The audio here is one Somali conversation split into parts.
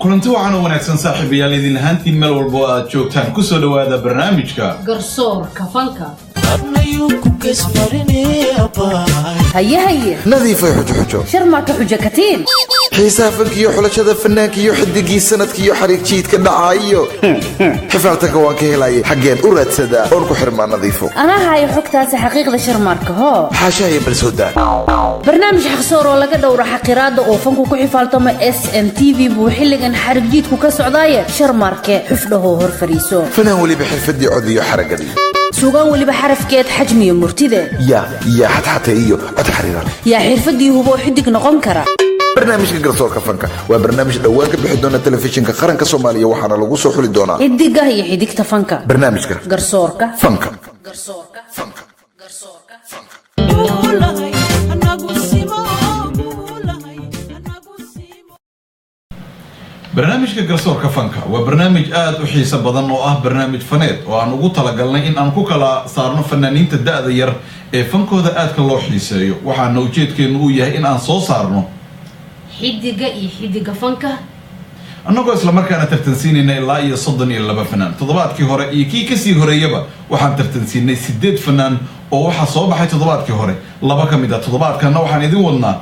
kulanti wacan oo wanaagsan saaxiibayaal idin ahaantiin meel walba aad joogtaan ku soo dhawaada barnaamijka garsoorka fanka هيا نظيفة حجو شرمك حجة كتير حساب فنكيو حلشة فنانكيو حدقي سندكيو حريك جيد كدعايو حفلتك وانكيلاي حقين أوراد سدا أوركو حرمان نظيفو أنا هاي حكتاسي حقيقة شرمارك هو حاشايا بالسودان برنامج حخصور ولا قد ورا حقيراد أو فنكو كوحي فالتوما SMTV بوحلقن حرق جيدكو كسعودايا شرمارك حفله هور فريسو فناولي بحرف دي عوديو حرقة دي سوغان ولي بحرف كيت حجمي مرتدى يا حتى إيو أتحريران يا حرفدي هو حدق نقون كرا برنامج قرصورك فنكا وبرنامج دوانك بحدونا التلفزيون كقرنك سوماليا وحنا لغو سوحولي دونا إدقا هي حديق تفنكا برنامج قرصورك فنكا barnaamijka garsoorka fanka waa barnaamij aad u xiiso badan oo ah barnaamij faneed oo aan ugu talagalnay in aan ku kala saarno fanaaniinta da'da yar ee fankooda aadka loo xiiseeyo waxaana ujeedkeenu uu yahay in aan soo saarno xidiga fanka annagoo isla markaana tartansiinayna ilaa iyo 32 fanaan toddobaadkii hore iyo kii kasii horeeyaba waxaan tartansiinay 8 fanaan oo waxa soo baxay toddobaadkii hore laba ka mid ah toddobaadkana waxaan idin wadnaa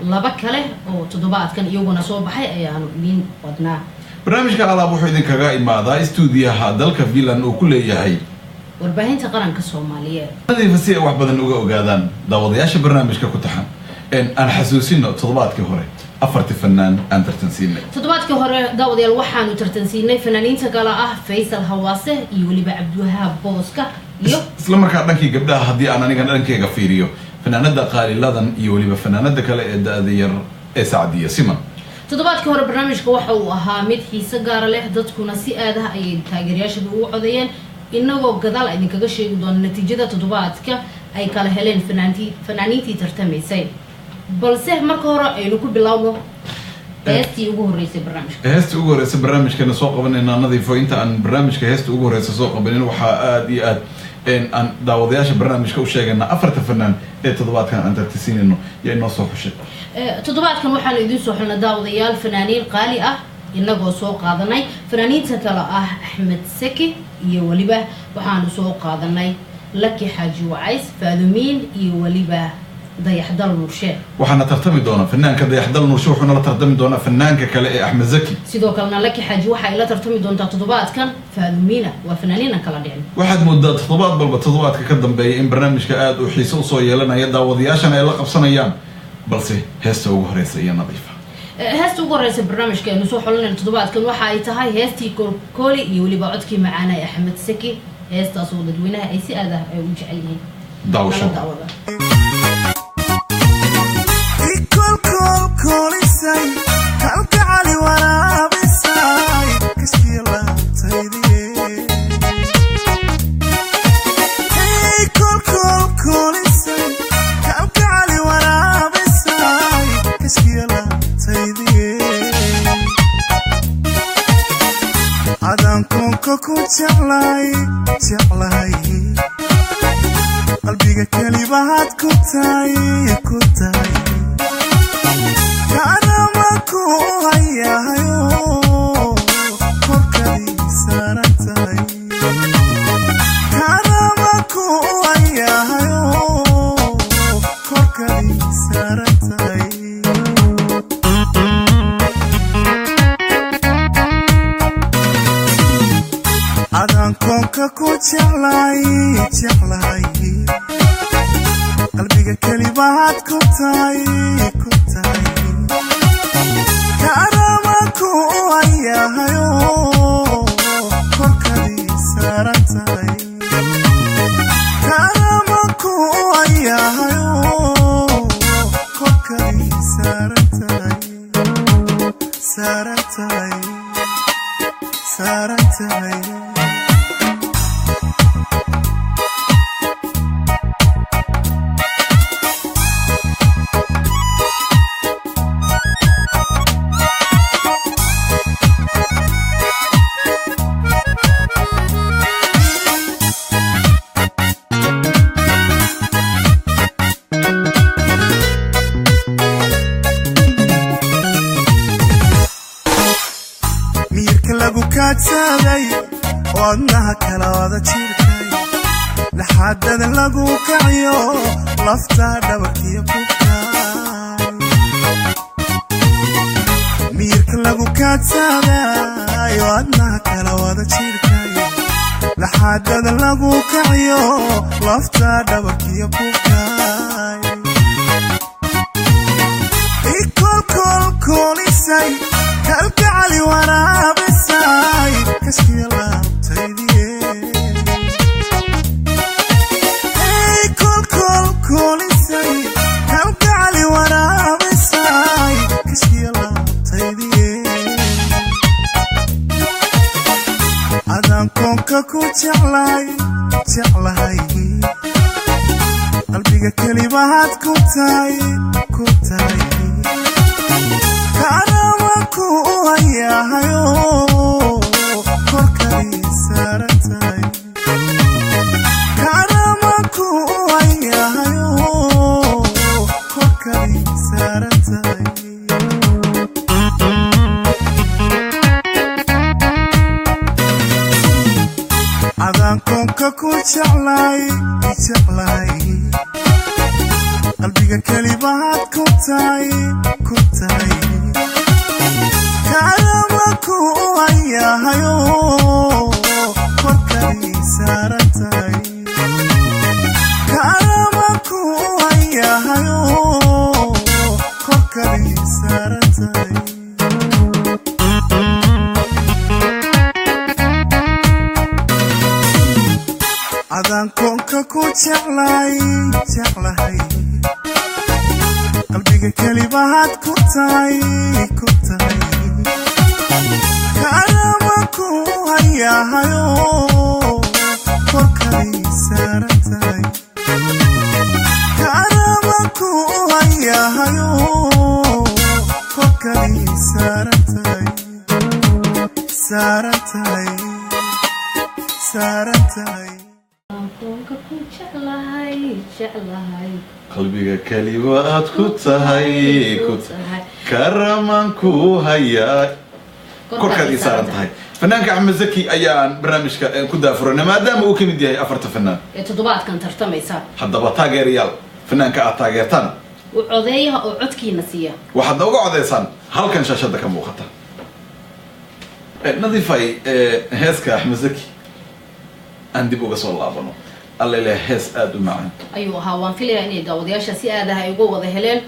laba kale oo toddobaadkan iyaguna soo baxay ayaanu idin wadnaa barnaamijka alaab wuxuu idinkaga imaadaa stuudiyaha dalka Finland uu ku leeyahay warbaahinta qaranka Soomaaliyeed nadiifa si ay wax badan uga ogaadaan daawadayaasha barnaamijka ku taxan aan xasuusino toddobaadkii hore afartii fanaan aan tartansiinay toddobaadkii hore daawadayaal waxaanu tartansiinay fanaaniinta kale ah Faysal Hawaase iyo waliba Cabdiwahaab Booska iyo isla markaa dhankii gabdhaha haddii aan aniga dhankeyga fiiriyo fanaanada qaaliladan iyo waliba fanaanada kale ee da'da yar ee Saacadiya Siman toddobaadkii hore barnaamijka waxa uu ahaa mid xiiso gaar leh dadkuna si aad ah ay taageerayaashooda ugu codeeyeen inagoo gadaal idinkaga sheegi doona natiijada toddobaadka ay kala heleen fanaaniintii tartamaysay balse marka hore aynu ku bilaawno heestii ugu horeysay barnaamijkana soo qabanayna nadiifo inta aan barnaamijka heesta ugu horeysa soo qabanin waxaa aad iyo aad aan daawadayaasha barnaamijka u sheegana afarta fanaan ee toddobaadkan aan tartansiinayno yaa inoo soo xushay toddobaadkan waxaanu idin soo xulnay daawadayaal fanaaniin qaali ah inagoo soo qaadanay fanaaniinta kale ah Axmed Seki iyo waliba waxaanu soo qaadanay Laki Xaaji Wacays Faadumiin iyo waliba dayaxdal nuurshe waxaana tartami doona fanaanka dayaxdal nuurshe wuxuuna la tartami doona fanaanka kale ee Axmed Zaki sidoo kalena Laki Xaaji waxa ay la tartami doontaa toddobaadkan Faadumiina waa fanaaniina kala dhicin waxaad moodaa toddobaadka ka dambeeya in barnaamijka aad u xiiso u soo yeelanaya daawadayaashana ay la qabsanayaan balse heesta ugu horeysa iyo nadiifa heesta ugu horeysa barnaamijka aynu soo xulinayno toddobaadkan waxa ay tahay heestii Kooli iyo waliba codkii macaana ee Axmed Seki heestaas oo dadweynaha ay si aad ah ay u jecel yihiin daawasho كوليساي كالك علي وانا بساي كسكي لا تيدي هي كوليساي كالك علي وانا بساي كسكي لا تيدي عدن كونكو جعلاي قلبي كلمات كنتاي كرمكو هيا هيو كوكري سارتاي كرمكو هيا هيو كوكري سارتاي عدن كونكو جعلاي قلبي كلمات كنتاي كرمكو هيا هيو كوكري سارتاي كرمكو هيا هيو كوكري سارتاي kaadsaday wadnaha kala wada jirkay laxaadada lagu kaciyo lafta dhabarkiyo kubkay miyirka lagu kaadsaday wadnaha kala wada jirkay laxaadada lagu kaciyo lafta dhabarkiyo kubkay ikolkolkolisay kalgacali waraabisay kashkiya laabtaydiye ikolkolkolisay kalgacali waraabisay kashkiya laabtaydiye adaan koonka ku jeclahay qalbiga kelibahaad ku tahay kaaramanku u hayahayo korkadii saaran tahay kaaramanku u hayahayo korkadii saaran tahay adaan koonka ku jeclahay qalbiga kelibahaad ku tahay kaaramanku u hayahayo korkadii saaran tahay kaaramanku u hayahayo korkadii saaran tahay adaan koonka ku jeclahay qalbiga kelibahaad ku tahay kaaramanku u hayahayo korkadii saaran tahay kaaramanku u hayahayo korkadii saaran tahay qalbiga keliba aad ku tahay kaaramanku hayaa korkaadii saaran tahay fanaanka Axmed Zaki ayaan barnaamijka ku daafuranay maadaama uu kamid yahay afarta fanaan ee toddobaadkan tartamaysa haddaba taageerayaal fanaanka aad taageertaan u codeeyaha oo codkiina siiya waxaad uga codeysaan halkan shaashada ka muuqata nadiifay heeska Axmed Zaki aan dib uga soo laabano alla ilaa hees aad u macaan ayuu ahaa waan filayaa inay daawadayaasha si aad ah ay uga wada heleen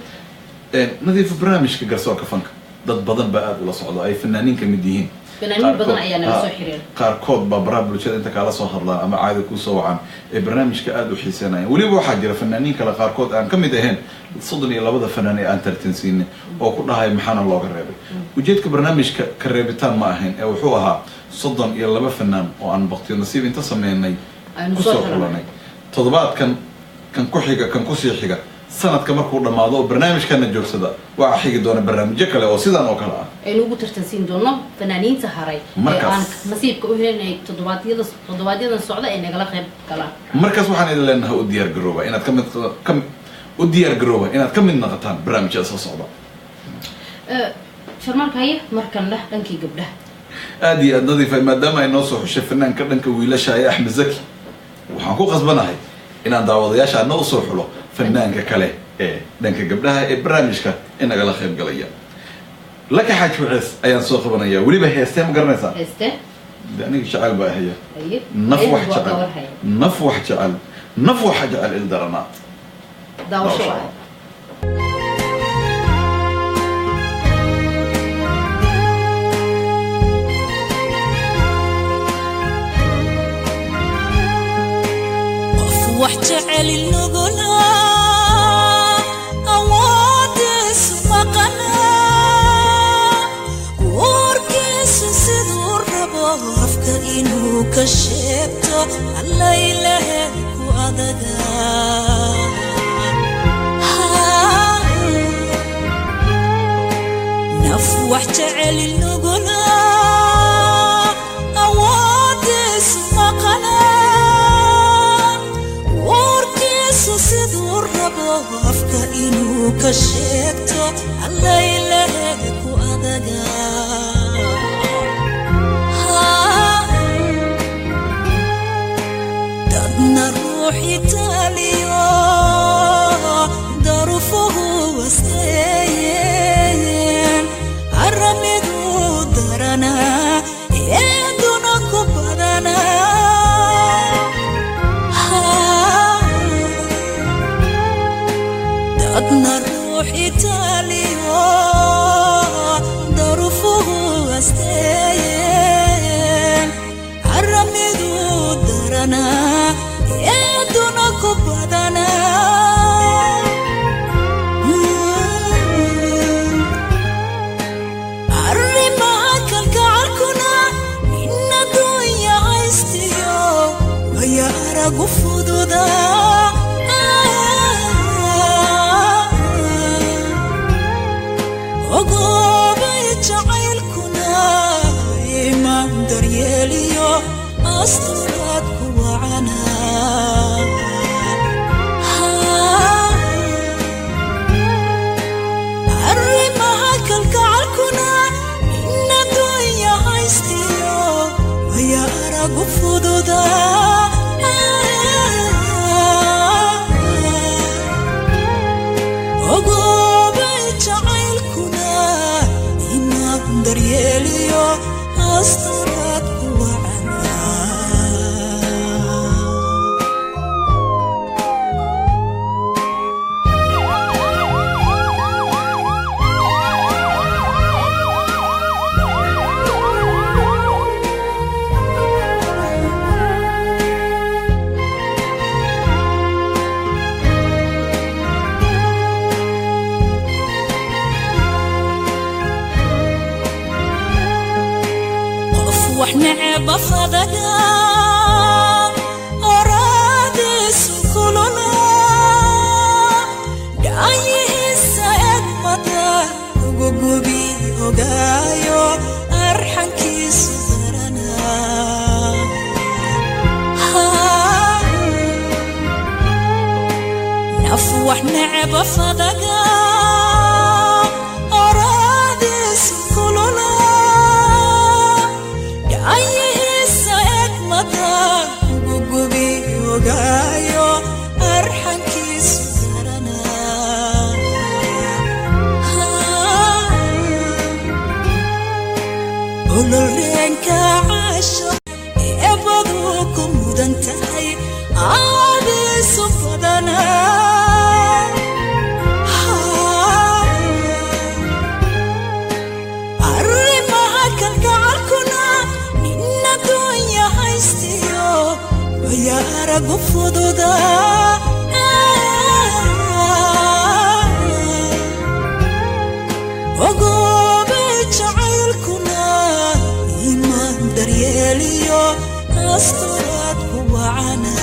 nadiif barnaamijka garsoorka fanka dad badan baa aad ula socdo ay fanaaniin ka mid yihiin fanaaniin badan ayaa nala soo xiriir qaarkood baa baraha bulshada inta kala soo hadlaa ama caadi ku soo wacan ee barnaamijka aad u xiiseynayaan waliba waxaa jira fanaaniin kale qaarkood aan ka mid ahayn 32 fanaan ee aan tartansiinay oo ku dhahay maxaana looga reebay ujeedka barnaamijka ka reebitaan ma ahayn ee wuxuu ahaa 32 fanaan oo aan waqtiyo nasiib inta sameynay ku soo xulanay toddobaadkan kan ku xiga kan ku sii xiga sanadka markuu dhamaado oo barnaamijkana joogsada waxa xigi doona barnaamijyo kale oo sidan oo kale ah aynu ugu tartansiin doono fanaaniinta haray ee aan nasiibka u helinay toddobaadyada socda ee nagala qayb galaan markaas waxaan idin leenahay u diyaar garooba inaad ka mid noqotaan barnaamijyada soo socda sharmarka haye markan dhankii gabdhaha aad iyo aad nadiifay maadaama ay noo soo xushay fanaanka dhanka wiilasha ee Axmed Zaki waxaan ku qasbanahay inaan daawadayaasha noo soo xulo fanaanka kale ee dhanka gabdhaha ee barnaamijka in nagala qayb galaya laka xaaj wiciis ayaan soo qabanaya waliba heestee ma garanaysaa heestee aniga jacayl baa haya naf wax jecel il daranaa daawasho وحجعل النقلا أوادس مقنا وركس صدور رباه أفكر إنه كشفته الله إلهك وأدقى نفوح جعل النقلا أوادس مقنا أفكر إنه كشفته الله إلهك وأدقى روحي تاليو ظروفه وسين الرميدو درنا يدنا كبرنا دقنا روحي تاليو ظروفه وسين الرميدو درنا يدنا كبرنا الرماك الكعركنا من الدنيا عايستيو ويا أرق فضودا وقوبي جعيلكنا إيمان درياليو أسطرات كوعنا الرماك الكعركنا من الدنيا عايستيو ويا أرق فضودا وقوبي جعيلكنا إيمان درياليو أسطرات كوعنا ونعب فضنا أرادس كلنا دايه السعد مدى وقوبي وقايو أرحن كيس ذرنا نفوح نعب فضنا أرادس كلنا أيه السعد مدى وقوبي وقايو أرحن كيس ذرنا قولوا لينك عاشو يبضوكم ودنتهي عادي صفدنا ويا أرق فضودا وقوبي جعيلكنا إيمان درياليو أسطرات كوعنا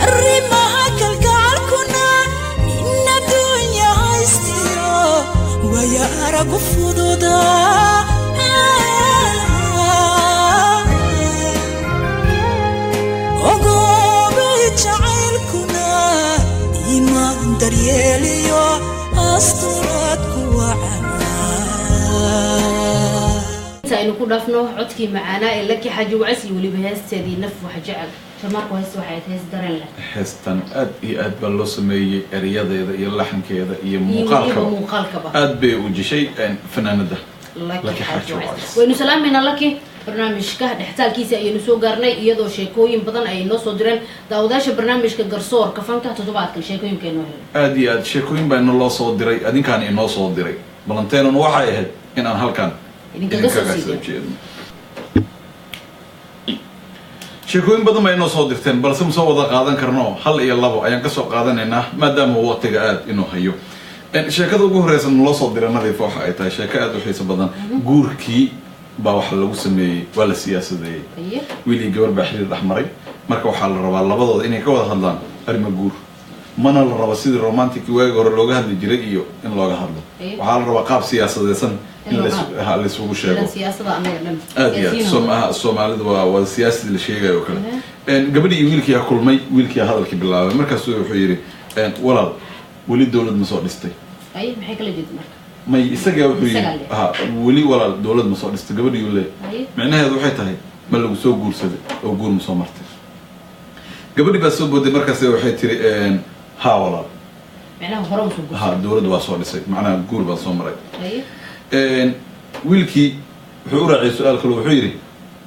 الرماك الكعركنا من الدنيا عايستيو ويا أرق فضودا وقوبي جعيلكنا إيمان درياليو أسطرات كوعنا aynu ku dhaafno codkii macaanaa ee laki xaji wacsi waliba heesteedii naf waxa jecel marka hees waxay hees dareen leh heestan aad iyo aad baa loo sameeyey erayadeeda iyo laxankeeda iyo muuqaalkaba aad bay u jishay fanaanada laki xaji wacsi waynu salaamayna laki barnaamijka dhextaalkiisa ayaynu soo gaarnay iyadoo sheekooyin badan ay noo soo direen daawadaasha barnaamijka garsoorka fanka toddobaadkan sheekooyinkeenu helay aad iyo aad sheekooyin baa inoo loo soo diray adinkaan inoo soo diray balanteenuna waxay ahayd in aan halkan idinkaga soo jeedno sheekooyin badan baa inoo soo dirteen balse ma soo wada qaadan karno hal iyo labo ayaan kasoo qaadanaynaa maadaama waqtiga aad inuu hayo sheekada ugu horeysa naloo soo diray nadiif waxa ay tahay sheeko aad u xiiso badan guurkii baa waxa lagu sameeyey waa la siyaasadeeyey wiil iyo gabar baa xiriir dhex maray marka waxaa la rabaa labadooda inay ka wada hadlaan arrimo guur mana la rabo sidii romantic waagi hore looga hadli jiray iyo in looga hadlo waxaa la rabaa qaab siyaasadeysan in la isugu sheego aad iyo aad Soomaalidu waa siyaasad la sheegayo oo kale gabadhii iyo wiilkii ha kulmay wiilkii hadalkii bilaabay markaas wuxuu yiri walaal wali dawlad ma soo dhistay maxay kala jeedin may isaga wuxuu yiri Isaga leh. ha wali walaal dawlad ma soo dhistay gabadhii uu leeyahay Haye. macnaheedu waxay tahay ma lagu soo guursaday oo guur ma soo martay gabadhii baa soo booday markaas waxay tiri ha walaal macnaha hore u soo guursaday. ha dawlad waa soo dhisay macnaha guur baa soo maray Haye. wiilkii wuxuu u raacay su'aal kale wuxuu yiri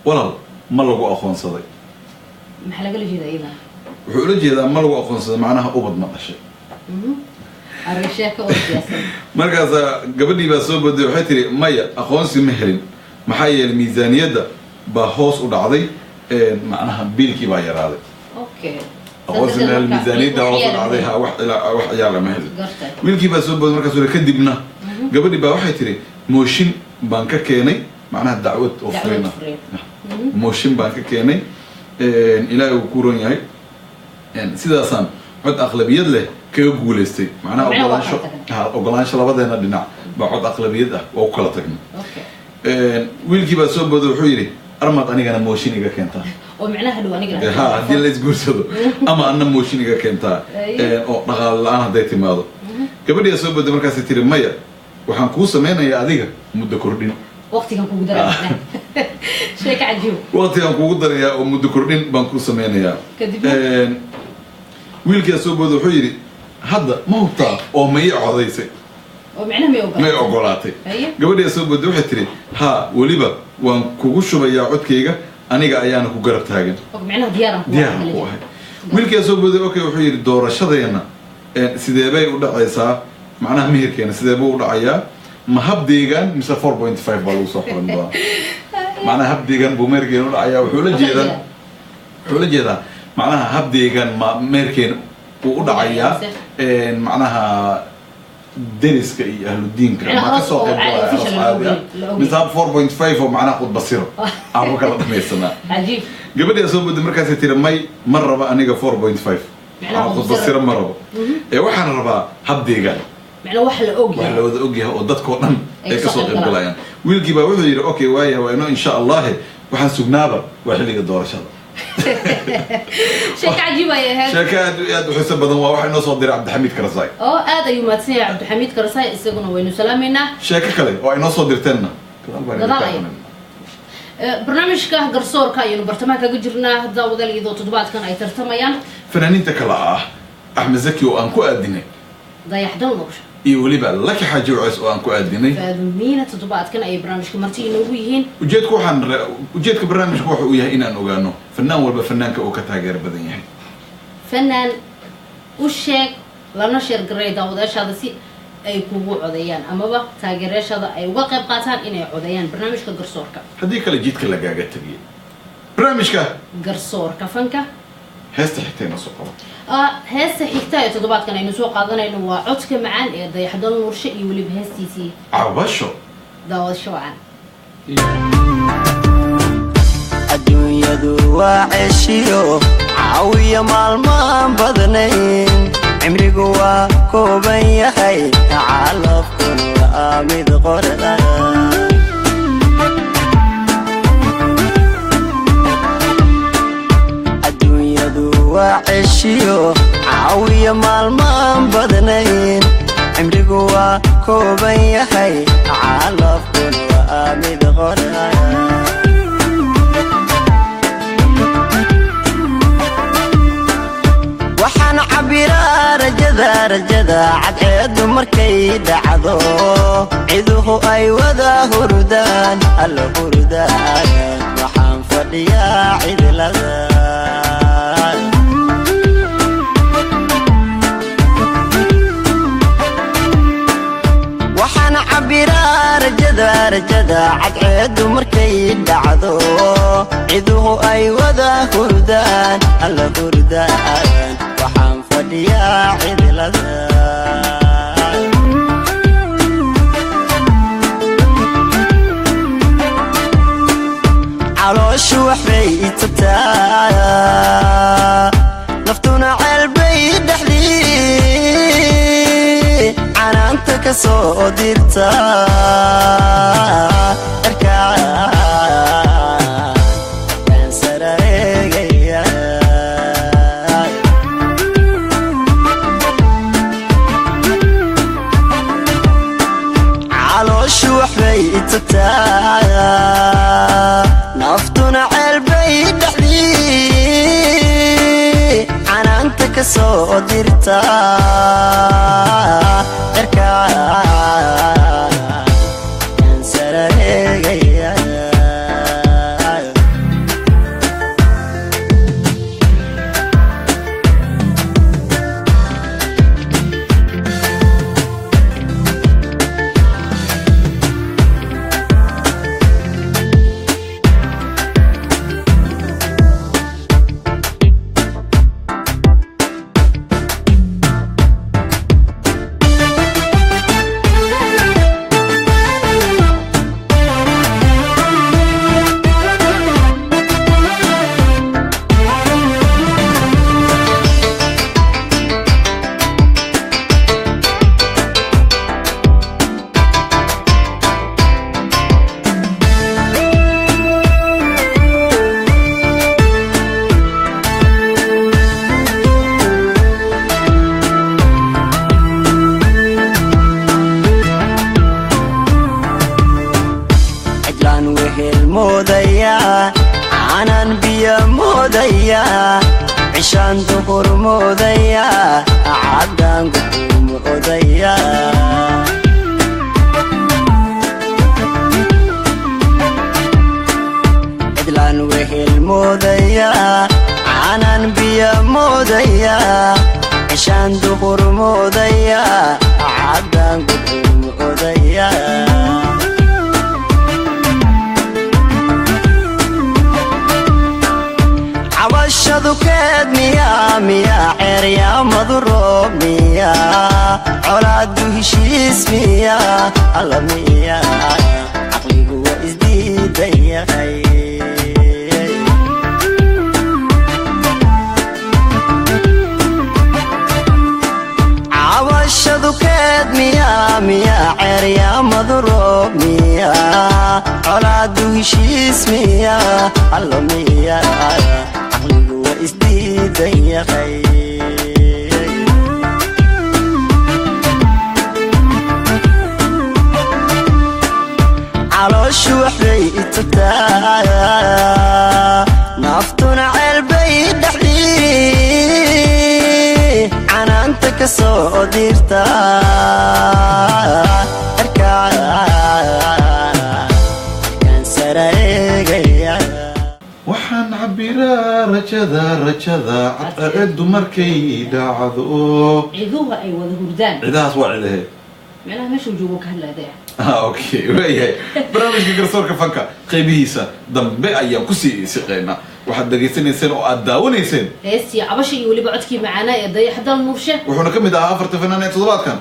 walaal ma lagu aqoonsaday maxaa laga jeedaa iyada wuxuu ula jeedaa ma lagu aqoonsaday macnaha ubad ma dhashay arrisheeka oo siyaasan markaas gabadhii baa soo booday waxay tiri maya aqoonsi ma helin maxaa yeelay miisaaniyadda baa hoos u dhacday macnaha biilkii baa yaraaday okay aqoonsi ma helin miisaaniyadda hoos u dhacday ha wax ciyaala ma helin gartay wiilkii baa soo booday markaas kadibna gabadhii baa waxay tiri mooshin baan ka keenay macnaha dacwad oo furina mooshin baan ka keenay ilaahay uu ku ron yahay sidaasaan cod aqlabiyad leh kaga guuleystay macnaha ogolaansho labadeena dhinac baa cod aqlabiyad ah oo ku kala tagnay okay wiilkii baa soo booday wuxuu yidhi armaad anigana mooshin iga keentaa oo macnaha dhow aniga ha haddii la isguursado ama anna mooshin iga keentaa oo dhaqaale la-aan hadday timaado gabadhiyaa soo booday markaasay tiri maya waxaan kuu samaynayaa adiga muddo kordhin waqtigan kugu daraa sheeka cajiib waqtigaan kugu darayaa oo muddo kordhin baan kuu samaynayaa kadib wiilkiyaa soo booday wuxuu yidhi hadda ma hubtaa oo ma ii codaysay oo macnaha may ogolaatay Haye. gabadhiyaa soo booday waxay tiri ha weliba waan kugu shubayaa codkayga aniga ayaana ku garab taagan oo macnaha diyaaran diyaaran ku ahay wiilkiyaa soo booday okay wuxuu yidhi doorashadeena sidee bay u dhacaysaa macnaha meherkeena sidee buu u dhacayaa ma habdeegan mise 4.5 baa lagu soo qoran doonaa macnaha habdeegan buu meherkeena u dhacayaa wuxuu la jeedaa macnaha habdeegan ma meherkeena uu u dhacayaa macnaha deriska iyo ahludiinka ma ka soo qayb mise 4.5 oo macnaha qud basiro aan kala dhamaysanaa cajiib gabadhiyaa soo booday markaasay tiri may ma raba aniga 4.5 aan qud basiro ma rabo waxaan rabaa habdeegan macnaha wax la og wax la wada og yahay oo dadkoo dhan ay Ay ka soo soo qayb galayaan wiilkii baa wuxuu yidhi okay waaya waa inoo insha allah waxaan sugnaaba waa xilliga doorashada sheeka cajiib ay ahayd sheeko aad u xiiso badan waa waxa inoo soo diray cabdixamiid karasaay oo aad ayuu mahadsan yahay cabdixamiid karasaay isaguna waynu salaamaynaa sheeko kale oo ay noo soo dirteenna Gadaal ay. barnaamijka garsoorka ayaynu bartamaha kaga jirnaa hadda wadaal iyadoo toddobaadkan ay tartamayaan fanaaniinta kale ah axmed zaki oo aan ku aadinay dayaxdal noqsha iyo weliba laki xaaji waceys oo aan ku aadinay faadumiina toddobaadkan ayay barnaamijka marti inoogu yihiin ujeedka barnaamijka waxa uu yahay inaan ogaano fanaan walba fanaanka oo ka taageer badan yahay fanaan u sheeg lana sheergaray daawadayaashaada si ay kugu codeeyaan amaba taageerayaashaada ay uga qayb qaataan inay codeeyaan barnaamijka garsoorka haddii kale jidka lagaaga tegiyay barnaamijka garsoorka fanka heesta xigtayna soo qabo heesta xigta ee toddobaadkan aynu soo qaadanayno waa codka macaan ee dayaxdal nuurshe iyo weliba heestiisii cabasho daawasho wacan adduunyadu waa ceshiyo caawiya maalmaan badnayn cimrigu waa kooban yahay tacaalafkuna waa mid qorda adduunyadu waa ceshiyo caawiya maalmaan badnayn cimrigu waa kooban yahay tacaalafkuna waa mid qorda waxaan cabiraa rajada cadceedu markay dhacdo ciduhu ay wada hurdaan alla hurdaan waxaan fadhiyaa cidlada waxaan cabiraa rajada cadceedu markay dhacdo ciduhu ay wada hurdaan alla hurdaan waxaan fadhiyaa cidlada calooshu waxbay itabtaa naftuna ceelbay dhexdii canaanta ka soo dirta itataa naftuna ceelbay dhaxdii canaanta ka soo dirta cirkaan sarareegaya canan biyo moodaya cishaan duhur moodaya caddaan guxuu moodaya cidlaan wehel moodaya canan biyo moodaya cishaan duhur moodaya caddaan guxuu moodaya shadukeed miyaa ceeryaamadu roob miyaa colaadu heshiis miyaa alla miyaa caqligu waa isdiidan yahay cabashadukeed miyaa ceeryaamadu roob miyaa colaadu heshiis miyaa alla miyaa isdiidan yahay calooshu waxbay itataa naftuna ceelbay dhaxdii canaanta ka soo dirta cirkaan sarareegaya waxaan cabiraa rajada cadceedu markay dhacdo ciduhu ay wada hurdaan cidahaas waa cidahe meelaha meeshuu joogo ka hadlaadaya okay waayahay barnaamijka garsoorka fanka qaybihiisa dambe ayaan kusii siqeynaa waxaad dhegaysanayseen oo aad daawanayseen heestii cabasha iyo weliba codkii macaanaa ee dayaxdal nuurshe wuxuuna ka mid ahaa 4 fanaan ee toddobaadkan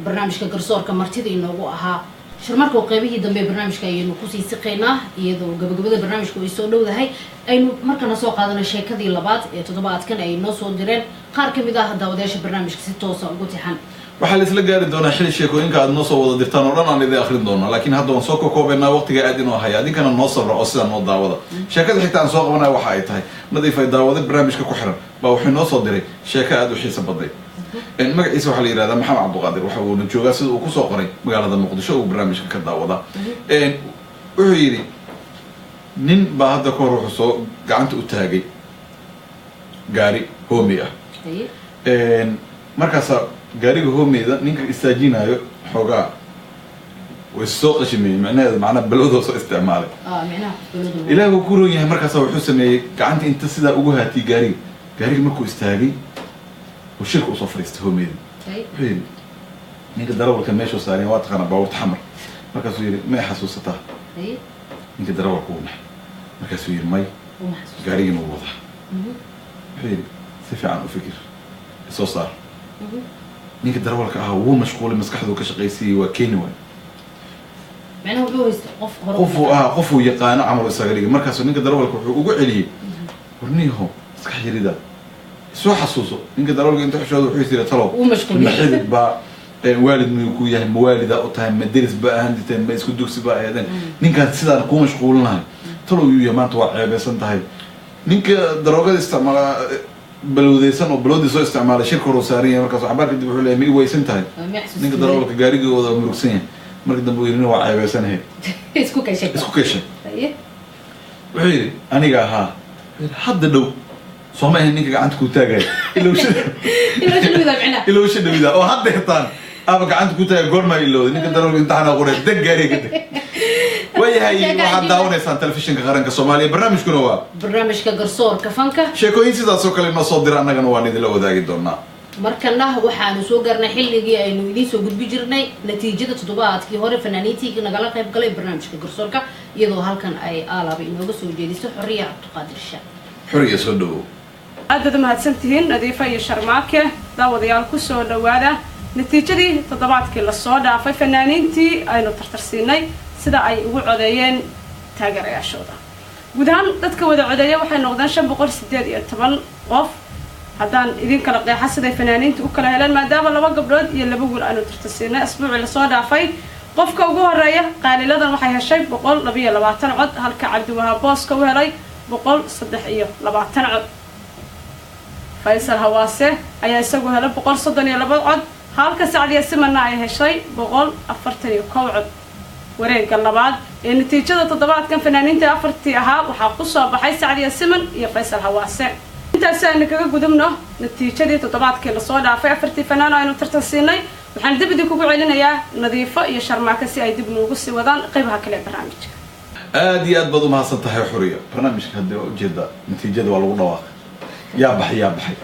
barnaamijka garsoorka martida inoogu ahaa sharmarka oo qaybihii dambe barnaamijka ayaynu kusii siqeynaa iyadoo gabagabada barnaamijku ay soo dhowdahay aynu markana soo qaadano sheekadii labaad ee toddobaadkan ay noo soo direen qaar ka mid ah daawadayaasha barnaamijka si toosa ugu tixan waxaa la isla gaari doonaa xili sheekooyinka aad noo soo wada dirtaan oo dhan aan idin akhrin doono laakiin hadda waan soo kokoobaynaa waqtiga aad inoo haya adinkana noo sabra oo sidaa noo daawada sheekada xigta aan soo qabanaya waxa ay tahay nadiif ay daawaday barnaamijka ku xiran baa wuxuu noo soo diray sheeko aad u xiiso badnay magaciisa waxaa la yidhahdaa maxamed cabduqaadir waxa uuna joogaa sida uu kusoo qoray magaalada muqdisho uu barnaamijka ka daawada wuxuu yidhi nin baa hadda ka hor wuxuu soo gacanta u taagay gaari hoomi ah markaasa gaariga hoomeyda ninka istaajinayo xoogaa way soo qashimiyey macnaheedu macnaa balwadoo soo isticmaalay ilaah buu ku roon yahay markaasa wuxuu sameeyey gacanta inta sidaa ugu haatiyey gaariga markuu istaagay oo shirka usoo fadhiistay hoomeyda wuxuu yidhi ninka darawalka meeshuu saareen waa taqaanaa baabuurta xamar markaasuu yidhi may xasuusataa ninka darawalka uu nahay markaasuu yidhi may gaarigina uu wadaa wuxuu yidhi si fiican u fikir isoo saar ninka darawalka ahaa wuu mashquulay maskaxduu ka shaqaysiiyey waa keeni waay qofuu yaqaano camal isaga dhigay markaasuu ninka darawalka wuxuu ugu celiyey warniyaho maskax yarida soo xasuuso ninka darawalka inta xishooda wuxuu yiri talow maxidid baa waalid miyuu ku yahay mawaalida u tahay ma deris ba ahaan jirtay ma isku dugsi ba ahaydeen ninkaan sidaan ku mashquulinahay talow yuu yahay maanta waa ceebeysan tahay ninka daroogada isticmaala balowdeysan oo balowdii soo isticmaalay shirka hore saaran yahay markaas xabaar kadib wuxuu leeyahay ma i weysan tahay ninka darawalka gaarigooda murugsan yahay markii dambe weynina waa ceebeysanahay isku kashay isku kashay aye wuxuu yidhi aniga ahaa hadda dhow sooma ahayn ninka gacanta ku taagaya ilowshada oo hadda hirtaan aba gacanta ku taagaya goormaa ilowday ninka darawalka imtixaana qoray deg gaariga ka deg wayahay waxaad daawanaysaan telefishinka qaranka soomaaliya barnaamijkuna waa barnaamijka garsoorka fanka sheekooyin sidaas oo kale inoo soo dira annagana waan idinla wadaagi doonaa markana waxaanu soo gaarnay xilligii aynu idiin soo gudbi jirnay natiijada toddobaadkii hore fanaaniintii nagala qayb galay barnaamijka garsoorka iyadoo halkan ay aalaaba inooga soo jeediso xoriya cabdiqaadir shaab xoriya soo dhawow aad mahadsantihiin nadiifa iyo sharmaake daawadayaal ku soo dhawaada natiijadii toddobaadkii lasoo dhaafay fanaaniintii aynu tartarsiinay sida ay ugu codeeyeen taageerayaashooda guud ahaan dadka wada codeeya waxay noqdeen 518 qof haddaan idin kala qeexa siday fanaaniinta u kala heleen maadaama 2 gabdhood iyo 2 wiil aynu tartarsiinay asbuucii lasoo dhaafay qofka ugu horeeya qaaliladan waxay heshay 122 cod halka cabdiwahaab booska u helay 123 cod faysal hawaase ayaa isagu helay 132 cod halka sacdiya simanna ay heshay 141 cod wareegga labaad ee natiijada toddobaadkan fanaaniinta afartii ahaa waxaa ku soo baxay sacdiya siman iyo faysal hawaase intaas aynu kaga gudubno natiijadii toddobaadkii lasoo dhaafay afartii fanaan aynu tartansiinay waxaan dib idin kugu celinayaa nadiifo iyo sharmaaka si ay dib noogu sii wadaan qaybaha kale ee barnaamijka aad iyo aad baad u mahadsan tahay xuriya barnaamijka haddii waa ujeeda natiijada waa lagu dhawaaqay yaa baxay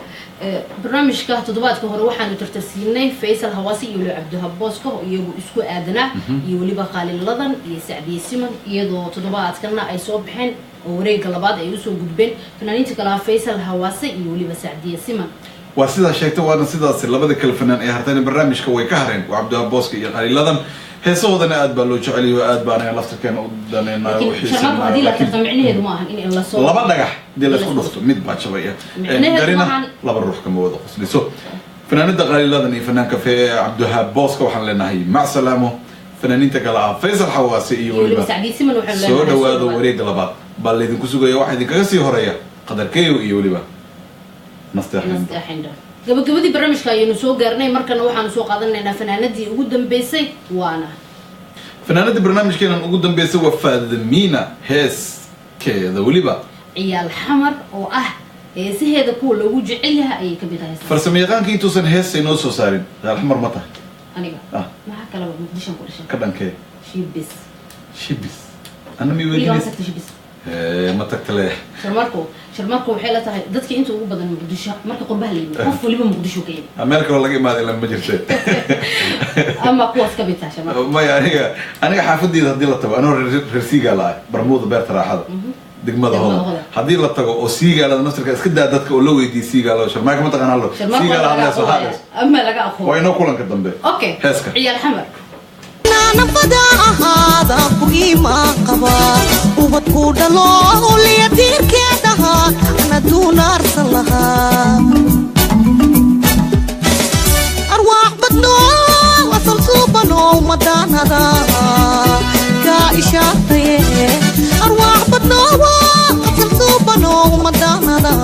barnaamijka toddobaadka hore waxaanu tartarsiinay faysal hawaasi iyo weliba cabdiwahaab booska oo iyagu isku aadanaa iyo weliba qaaliladan iyo sacdiye siman iyadoo toddobaadkana ay soo baxeen oo wareegga labaad ay usoo gudbeen fanaaniinta kale ah faysal hawaase iyo weliba sacdiye siman waa sidaa sheegtay waana sidaas labada kale fanaan ee hartayna barnaamijka way ka hareen waa cabdiwahaab booska iyo qaaliladan heesahoodana aad baa loo jecel yahay aad baan laftirkeena u danaynayo micnaheedu ma ahan in la soo laba dhagax dii la isku dhufto mid baa jabaya darina laba ruux kama wada qosliso fanaanida qaaliladan iyo fanaanka cabdiwahaab booska waxaan leenahay mac salaamo fanaaniinta kale ah faysal hawaase iyo weliba soo dhawaado wareegga labaad baa laydinku sugaya waxaa idinkaga sii horeeya qadarkeeyo iyo weliba nasteexinda gabagabadii barnaamijka ayaynu soo gaarnay markana waxaanu soo qaadanaynaa fanaanadii ugu dambeysay waana fanaanadii barnaamijkeenan ugu dambeysay waa faadimiina heeskeeda weliba ciyaal xamar oo ah heesaheeda kuwa loogu jecel yahay ayay ka mid tahay farsamo yaqaankii intuusan heesay noo soo saarin ciyaal xamar ma tahay aniga maxaa kalaba muqdisho ku dhashay ka dhankee shibis ana mi weli ma tagtale sharmarko waxay la tahay dadka inta ugu badan muqdisho marka qurbaha la yimid qof waliba muqdisho ka yimid meel kale laga imaaday lama jirte ama kuwaas ka mid tahay sharmarko maya aniga xaafadeyda haddii la tago anoo reer siigaala ah barmuuda beerta raaxada degmada hodan haddii la tago oo siigaalada naftirka iska daa dadka oo la weydiiy siigaalo sharmaaka ma taqaan hallo siigaala hadleeso hadlees ama laga aqoon waa inoo kulanka dambe heeska ciyaal xamar nafada ahaada ku iimaan qaba ubadku dhalo uliya diirkeedaha ana duunaarsan lahaa arwaax badno asal suubano madaanada ka ishaataye arwaax badno asal suubano madaanada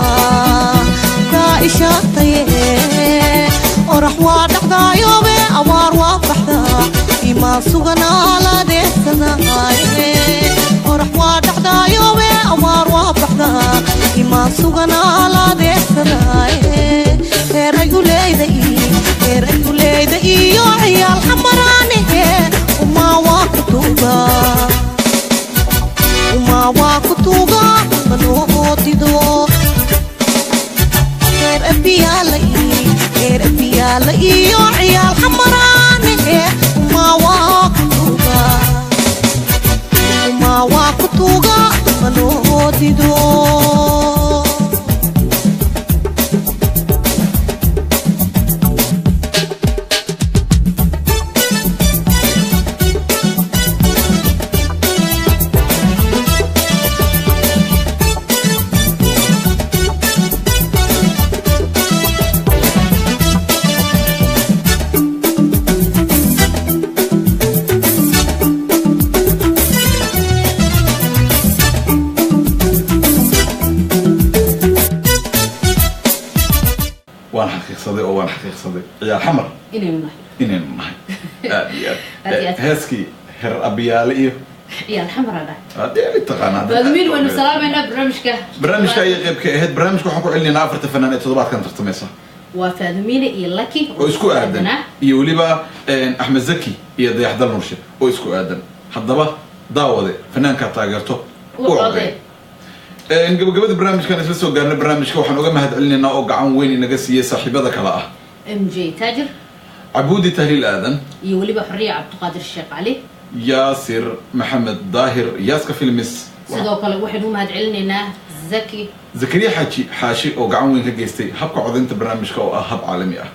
ka ishaataye orax waa dhacdaayobe awaar waa baxdaa ima suganaa la deegsanaye orax waa dhacdaayobe awaar waa baxdaa ima suganaa la deegsanaye heerayuleyda iyo ciyaal xamaraanihe umaa waa ku tuuga manootido heer abiyaala iyo ciyaal xamaraanihe umaa waa ku tuuga manoodido waan xaqiiqsaday ciyaal xamar inaynu nahay inaynu nahay aad iyo Aad iyo aad aad. heeskii heer abiyaale iyo يا الحمر هذا hadee taqaanaa فاهمين وين سلامنا برنامجك barnaamijka ay qaybka ahayd barnaamijka waxaan ku celinayna afarta fanaan ee toddobaadkan tartamaysa وفاهمين إيه لكي oo isku aadan iyo weliba axmed zaki iyo dayaxdal nurshe oo isku aadan haddaba daawade fanaankaa taageerto u coday gabagabada barnaamijkan isla soo gaarnay barnaamijka waxaan uga mahad celinaynaa oo gacan weyn inaga siiyey saaxiibada kale ah ام جي تاجر cabuudi tahliil aadan يولي بحرية عبد القادر الشيخ علي yaasir maxamed daahir yaaska filmis sidoo kale waxaynu mahad celinaynaa zaki zakariya xaashi oo gacan weyn ka geystay habka codaynta barnaamijka oo ah hab caalami ah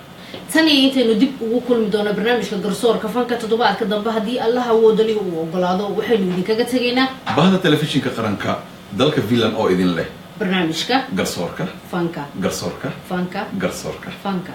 tan iyo intaynu dib ugu kulmi doono barnaamijka garsoorka fanka toddobaadka dambe haddii allah awoodali uu ogolaado waxaynu idinkaga tegaynaa bahda telefishinka qaranka dalka finland oo idin leh barnaamijka garsoorka fanka garsoorka fanka garsoorka fanka